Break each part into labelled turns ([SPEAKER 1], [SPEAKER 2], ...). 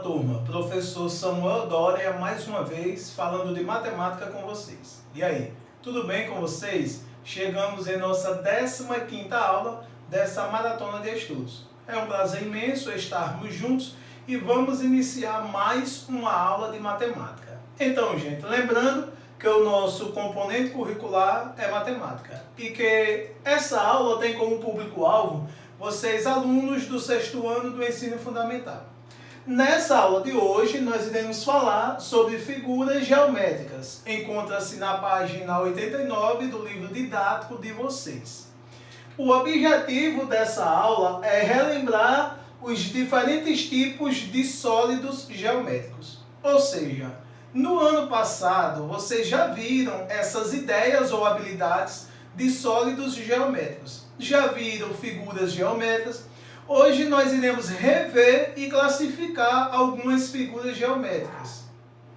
[SPEAKER 1] turma, professor Samuel Doria mais uma vez falando de matemática com vocês. E aí, tudo bem com vocês? Chegamos em nossa 15ª aula dessa maratona de estudos. É um prazer imenso estarmos juntos e vamos iniciar mais uma aula de matemática. Então, gente, lembrando que o nosso componente curricular é matemática e que essa aula tem como público-alvo vocês, alunos do 6º ano do ensino fundamental. Nessa aula de hoje, nós iremos falar sobre figuras geométricas. Encontra-se na página 89 do livro didático de vocês. O objetivo dessa aula é relembrar os diferentes tipos de sólidos geométricos. Ou seja, no ano passado, vocês já viram essas ideias ou habilidades de sólidos geométricos. Já viram figuras geométricas. Hoje nós iremos rever e classificar algumas figuras geométricas.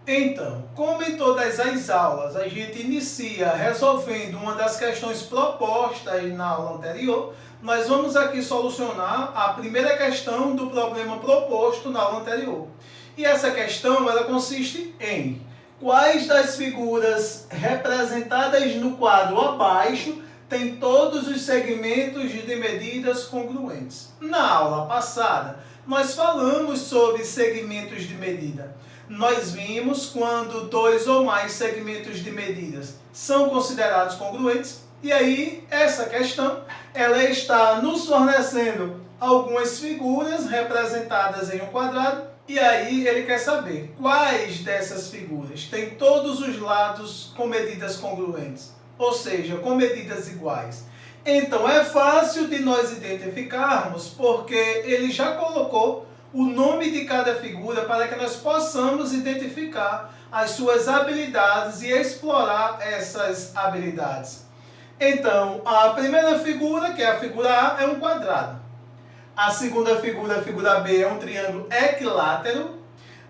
[SPEAKER 1] Então, como em todas as aulas, a gente inicia resolvendo uma das questões propostas na aula anterior, nós vamos aqui solucionar a primeira questão do problema proposto na aula anterior. E essa questão ela consiste em quais das figuras representadas no quadro abaixo tem todos os segmentos de medidas congruentes. Na aula passada, nós falamos sobre segmentos de medida. Nós vimos quando dois ou mais segmentos de medidas são considerados congruentes, e aí essa questão ela está nos fornecendo algumas figuras representadas em um quadrado, e aí ele quer saber quais dessas figuras têm todos os lados com medidas congruentes. Ou seja, com medidas iguais. Então é fácil de nós identificarmos porque ele já colocou o nome de cada figura para que nós possamos identificar as suas habilidades e explorar essas habilidades. Então, a primeira figura, que é a figura A, é um quadrado. A segunda figura, a figura B, é um triângulo equilátero.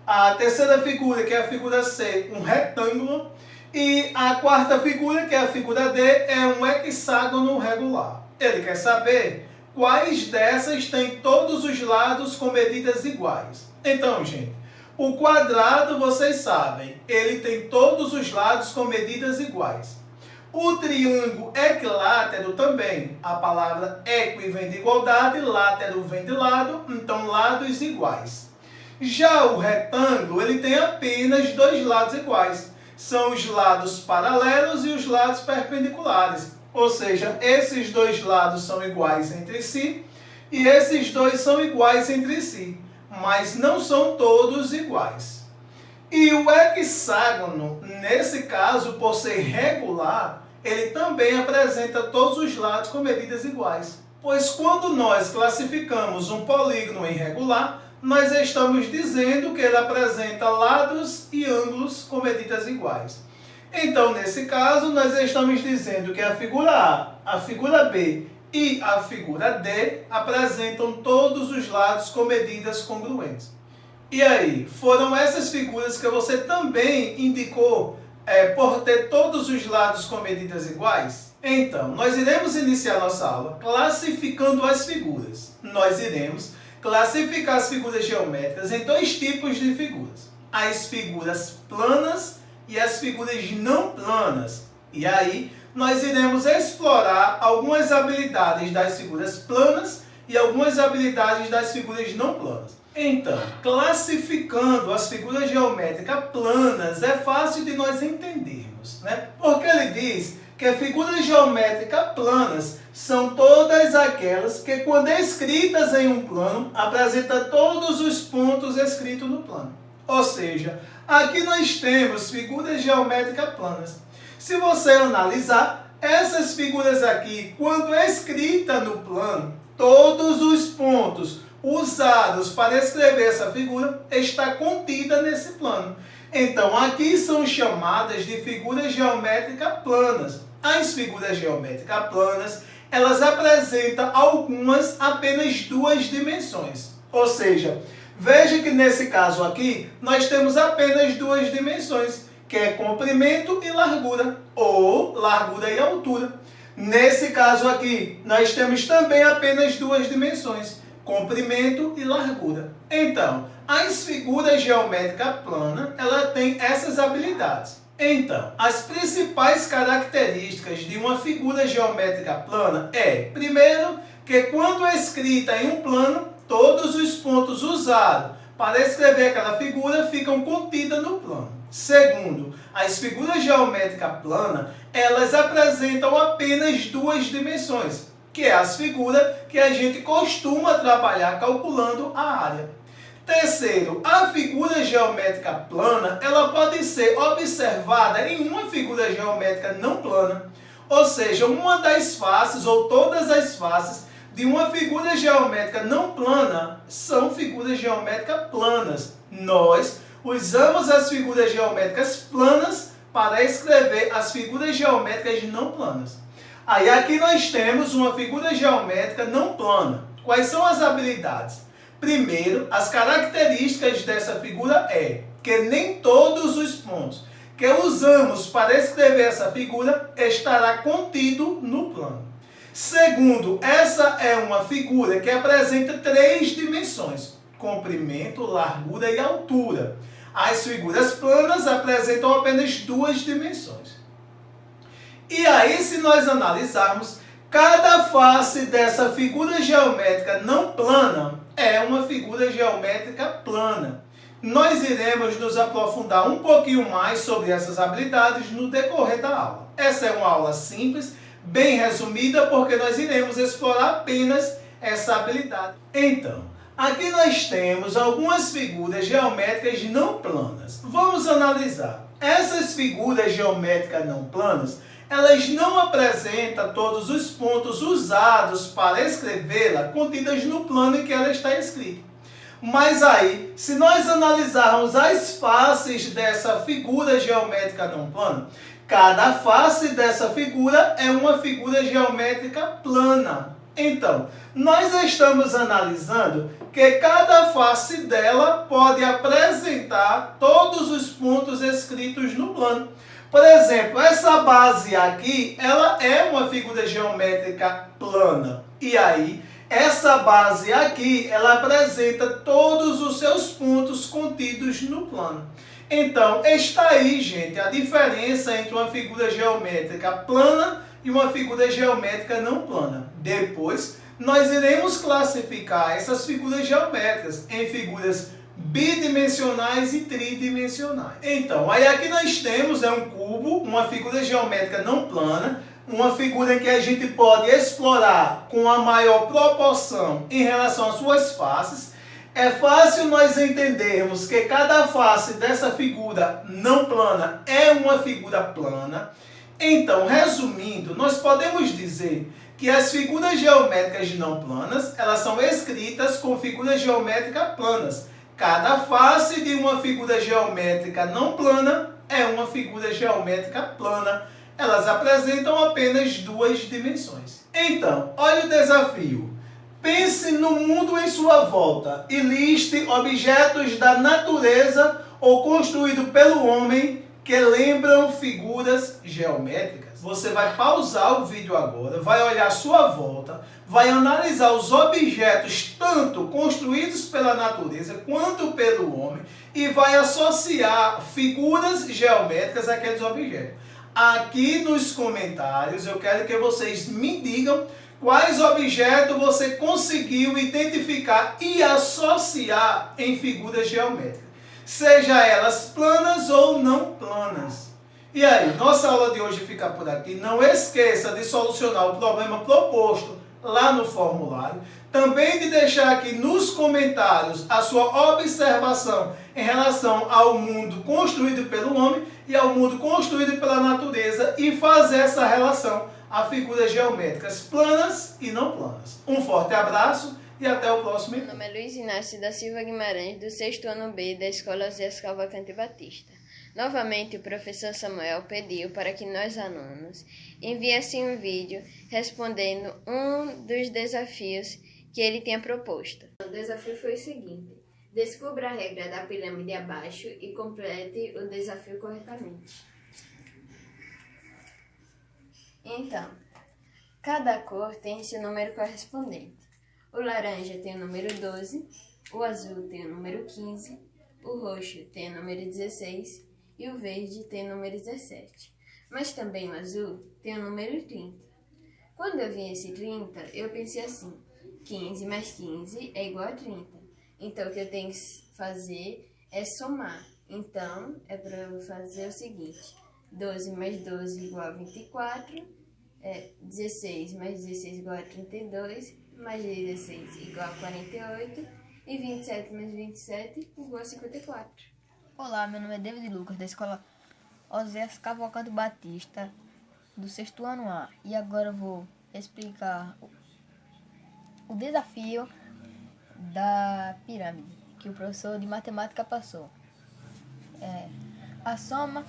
[SPEAKER 1] A terceira figura, que é a figura C, um retângulo. E a quarta figura, que é a figura D, é um hexágono regular. Ele quer saber quais dessas têm todos os lados com medidas iguais. Então, gente, o quadrado, vocês sabem, ele tem todos os lados com medidas iguais. O triângulo equilátero também. A palavra equi vem de igualdade, látero vem de lado, então lados iguais. Já o retângulo, ele tem apenas dois lados iguais. São os lados paralelos e os lados perpendiculares. Ou seja, esses dois lados são iguais entre si e esses dois são iguais entre si, mas não são todos iguais. E o hexágono, nesse caso, por ser regular, ele também apresenta todos os lados com medidas iguais. Pois quando nós classificamos um polígono irregular, nós estamos dizendo que ele apresenta lados e ângulos com medidas iguais. Então, nesse caso, nós estamos dizendo que a figura A figura B e a figura D apresentam todos os lados com medidas congruentes. E aí, foram essas figuras que você também indicou por ter todos os lados com medidas iguais? Então, nós iremos iniciar nossa aula classificando as figuras. Nós iremos classificar as figuras geométricas em dois tipos de figuras. As figuras planas e as figuras não planas. E aí, nós iremos explorar algumas habilidades das figuras planas e algumas habilidades das figuras não planas. Então, classificando as figuras geométricas planas é fácil de nós entendermos, né? Porque ele diz que figuras geométricas planas são todas aquelas que, quando escritas em um plano, apresentam todos os pontos escritos no plano. Ou seja, aqui nós temos figuras geométricas planas. Se você analisar, essas figuras aqui, quando escrita no plano, todos os pontos usados para escrever essa figura está contida nesse plano. Então, aqui são chamadas de figuras geométricas planas. As figuras geométricas planas, elas apresentam algumas apenas duas dimensões. Ou seja, veja que nesse caso aqui, nós temos apenas duas dimensões, que é comprimento e largura, ou largura e altura. Nesse caso aqui, nós temos também apenas duas dimensões, comprimento e largura. Então, as figuras geométricas planas, ela tem essas habilidades. Então, as principais características de uma figura geométrica plana é, primeiro, que quando escrita em um plano, todos os pontos usados para escrever aquela figura ficam contidos no plano. Segundo, as figuras geométricas planas, elas apresentam apenas duas dimensões, que é as figuras que a gente costuma trabalhar calculando a área. Terceiro, a figura geométrica plana, ela pode ser observada em uma figura geométrica não plana, ou seja, uma das faces ou todas as faces de uma figura geométrica não plana são figuras geométricas planas. Nós usamos as figuras geométricas planas para escrever as figuras geométricas não planas. Aí aqui nós temos uma figura geométrica não plana. Quais são as habilidades? Primeiro, as características dessa figura é que nem todos os pontos que usamos para escrever essa figura estará contido no plano. Segundo, essa é uma figura que apresenta três dimensões: comprimento, largura e altura. As figuras planas apresentam apenas duas dimensões. E aí, se nós analisarmos, cada face dessa figura geométrica não plana é uma figura geométrica plana. Nós iremos nos aprofundar um pouquinho mais sobre essas habilidades no decorrer da aula. Essa é uma aula simples, bem resumida, porque nós iremos explorar apenas essa habilidade. Então, aqui nós temos algumas figuras geométricas não planas. Vamos analisar. Essas figuras geométricas não planas, elas não apresentam todos os pontos usados para escrevê-la contidas no plano em que ela está escrita. Mas aí, se nós analisarmos as faces dessa figura geométrica não plana, cada face dessa figura é uma figura geométrica plana. Então, nós estamos analisando que cada face dela pode apresentar todos os pontos escritos no plano. Por exemplo, essa base aqui, ela é uma figura geométrica plana. E aí, essa base aqui, ela apresenta todos os seus pontos contidos no plano. Então, está aí, gente, a diferença entre uma figura geométrica plana e uma figura geométrica não plana. Depois, nós iremos classificar essas figuras geométricas em figuras bidimensionais e tridimensionais. Então, aí aqui nós temos um cubo, uma figura geométrica não plana, uma figura que a gente pode explorar com a maior proporção em relação às suas faces. É fácil nós entendermos que cada face dessa figura não plana é uma figura plana. Então, resumindo, nós podemos dizer que as figuras geométricas não planas, elas são escritas com figuras geométricas planas. Cada face de uma figura geométrica não plana é uma figura geométrica plana. Elas apresentam apenas duas dimensões. Então, olha o desafio. Pense no mundo em sua volta e liste objetos da natureza ou construídos pelo homem que lembram figuras geométricas. Você vai pausar o vídeo agora, vai olhar à sua volta, vai analisar os objetos tanto construídos pela natureza quanto pelo homem e vai associar figuras geométricas àqueles objetos. Aqui nos comentários eu quero que vocês me digam quais objetos você conseguiu identificar e associar em figuras geométricas, seja elas planas ou não planas. E aí, nossa aula de hoje fica por aqui. Não esqueça de solucionar o problema proposto lá no formulário. Também de deixar aqui nos comentários a sua observação em relação ao mundo construído pelo homem e ao mundo construído pela natureza e fazer essa relação a figuras geométricas planas e não planas. Um forte abraço e até o próximo vídeo.
[SPEAKER 2] Meu nome é Luiz Inácio da Silva Guimarães, do 6º ano B da Escola Zé Cavalcante Batista. Novamente, o professor Samuel pediu para que nós, alunos, enviassem um vídeo respondendo um dos desafios que ele tinha proposto. O desafio foi o seguinte: descubra a regra da pirâmide abaixo e complete o desafio corretamente. Então, cada cor tem seu número correspondente. O laranja tem o número 12, O azul tem o número 15, o roxo tem o número 16 e o verde tem o número 17. Mas também o azul tem o número 30. Quando eu vi esse 30, eu pensei assim, 15 mais 15 é igual a 30. Então, o que eu tenho que fazer é somar. Então, é para eu fazer o seguinte, 12 mais 12 igual a 24, 16 mais 16 igual a 32, mais 16 igual a 48 e 27 mais 27 igual a 54.
[SPEAKER 3] Olá, meu nome é David Lucas, da escola Oséias Cavalcante Batista, do 6º ano A. E agora eu vou explicar o desafio da pirâmide que o professor de matemática passou. A soma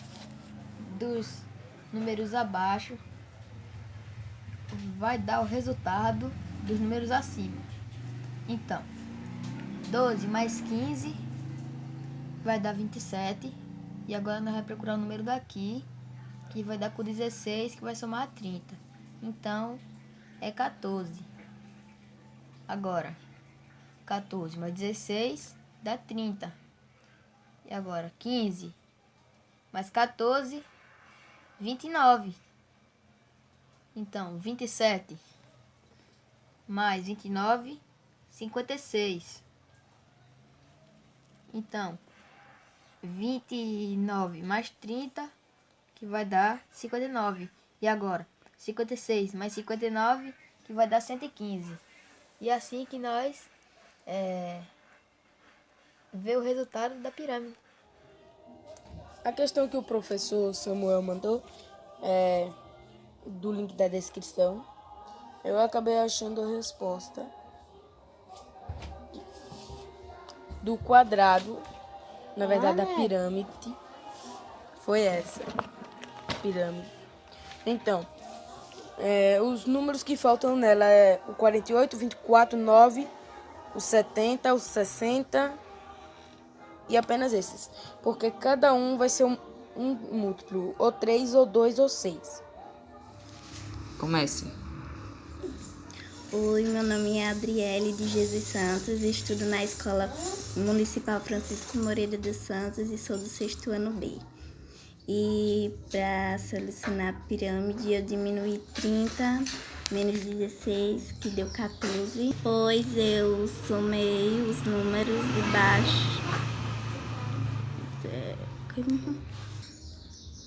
[SPEAKER 3] dos números abaixo vai dar o resultado dos números acima. Então, 12 mais 15 vai dar 27. E agora nós vamos procurar o número daqui, que vai dar com 16, que vai somar a 30. Então, é 14. Agora, 14 mais 16 dá 30. E agora, 15 mais 14, 29. Então, 27 mais 29, 56. Então, 29 mais 30, que vai dar 59. E agora, 56 mais 59, que vai dar 115. E assim que nós vê o resultado da pirâmide.
[SPEAKER 4] A questão que o professor Samuel mandou do link da descrição, eu acabei achando a resposta do quadrado, na verdade a pirâmide, foi essa, pirâmide. Então, os números que faltam nela é o 48, o 24, o 9, o 70, o 60 e apenas esses. Porque cada um vai ser um múltiplo, ou 3, ou 2, ou 6.
[SPEAKER 5] Comece.
[SPEAKER 6] Oi, meu nome é Adriele de Jesus Santos, estudo na Escola Municipal Francisco Moreira dos Santos e sou do 6º ano B. E para solucionar a pirâmide eu diminuí 30 menos 16, que deu 14. Depois eu somei os números de baixo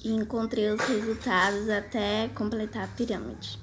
[SPEAKER 6] e encontrei os resultados até completar a pirâmide.